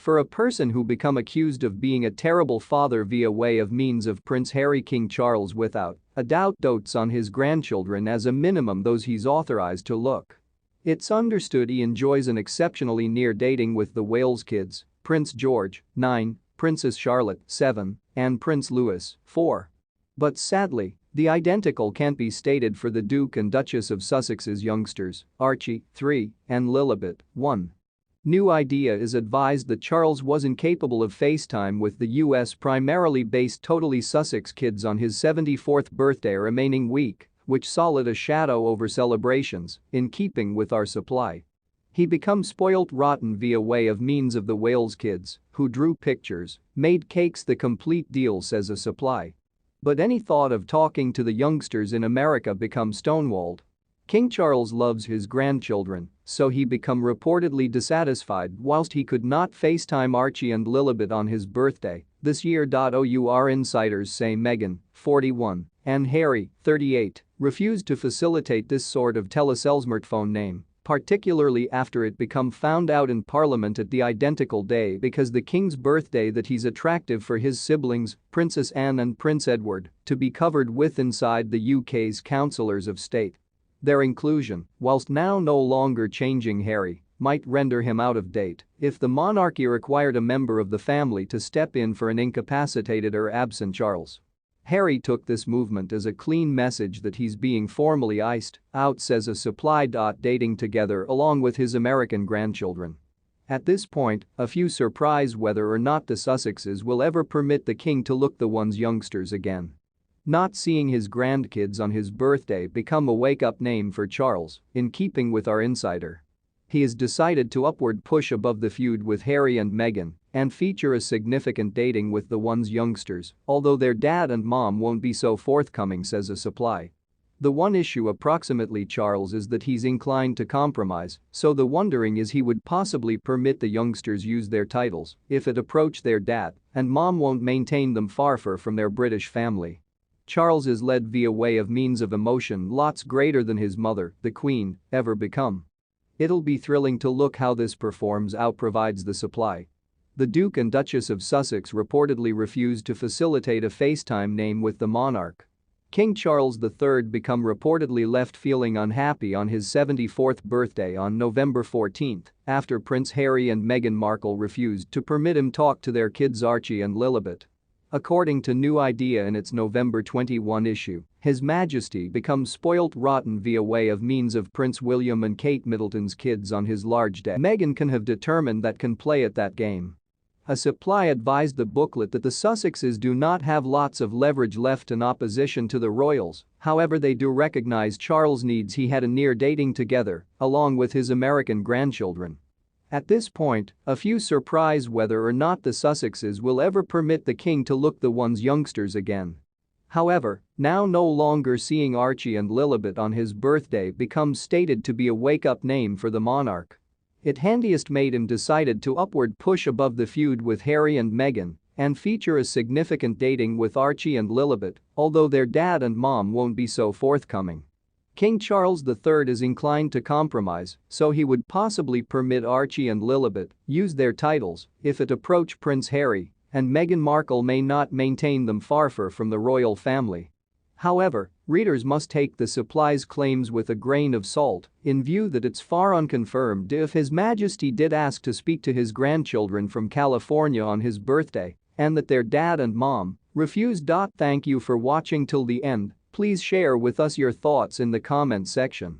For a person who become accused of being a terrible father via way of means of Prince Harry, King Charles without a doubt dotes on his grandchildren, as a minimum those he's authorized to look. It's understood he enjoys an exceptionally near dating with the Wales kids, Prince George, 9, Princess Charlotte, 7, and Prince Louis, 4. But sadly, the identical can't be stated for the Duke and Duchess of Sussex's youngsters, Archie, 3, and Lilibet, 1. New Idea is advised that Charles was incapable of FaceTime with the US primarily based Totally Sussex kids on his 74th birthday remaining week, which solid a shadow over celebrations, in keeping with our supply. He become spoilt rotten via way of means of the Wales kids, who drew pictures, made cakes, the complete deal, says a supply. But any thought of talking to the youngsters in America become stonewalled. King Charles loves his grandchildren, so he become reportedly dissatisfied whilst he could not FaceTime Archie and Lilibet on his birthday this year. Our insiders say Meghan, 41, and Harry, 38, refused to facilitate this sort of telesellsmartphone name, particularly after it become found out in Parliament at the identical day because the King's birthday that he's attractive for his siblings, Princess Anne and Prince Edward, to be covered with inside the UK's Councillors of State. Their inclusion, whilst now no longer changing Harry, might render him out of date if the monarchy required a member of the family to step in for an incapacitated or absent Charles. Harry took this movement as a clean message that he's being formally iced out, says a supply. Dating together along with his American grandchildren. At this point, a few surprise whether or not the Sussexes will ever permit the king to look the one's youngsters again. Not seeing his grandkids on his birthday become a wake-up name for Charles, in keeping with our insider. He has decided to upward push above the feud with Harry and Meghan and feature a significant dating with the one's youngsters, although their dad and mom won't be so forthcoming, says a supply. The one issue approximately Charles is that he's inclined to compromise, so the wondering is he would possibly permit the youngsters use their titles if it approached their dad and mom won't maintain them far from their British family. Charles is led via way of means of emotion lots greater than his mother, the Queen, ever become. It'll be thrilling to look how this performs out, provides the supply. The Duke and Duchess of Sussex reportedly refused to facilitate a FaceTime name with the monarch. King Charles III become reportedly left feeling unhappy on his 74th birthday on November 14 after Prince Harry and Meghan Markle refused to permit him talk to their kids Archie and Lilibet. According to New Idea in its November 21 issue, His Majesty becomes spoilt rotten via way of means of Prince William and Kate Middleton's kids on his large day. Meghan can have determined that can play at that game. A supply advised the booklet that the Sussexes do not have lots of leverage left in opposition to the royals, however they do recognize Charles needs he had a near dating together, along with his American grandchildren. At this point, a few surprise whether or not the Sussexes will ever permit the king to look the one's youngsters again. However, now no longer seeing Archie and Lilibet on his birthday becomes stated to be a wake-up name for the monarch. It handiest made him decided to upward push above the feud with Harry and Meghan and feature a significant dating with Archie and Lilibet, although their dad and mom won't be so forthcoming. King Charles III is inclined to compromise, so he would possibly permit Archie and Lilibet use their titles if it approach Prince Harry, and Meghan Markle may not maintain them far from the royal family. However, readers must take the supply's claims with a grain of salt in view that it's far unconfirmed if His Majesty did ask to speak to his grandchildren from California on his birthday and that their dad and mom refused. Thank you for watching till the end. Please share with us your thoughts in the comment section.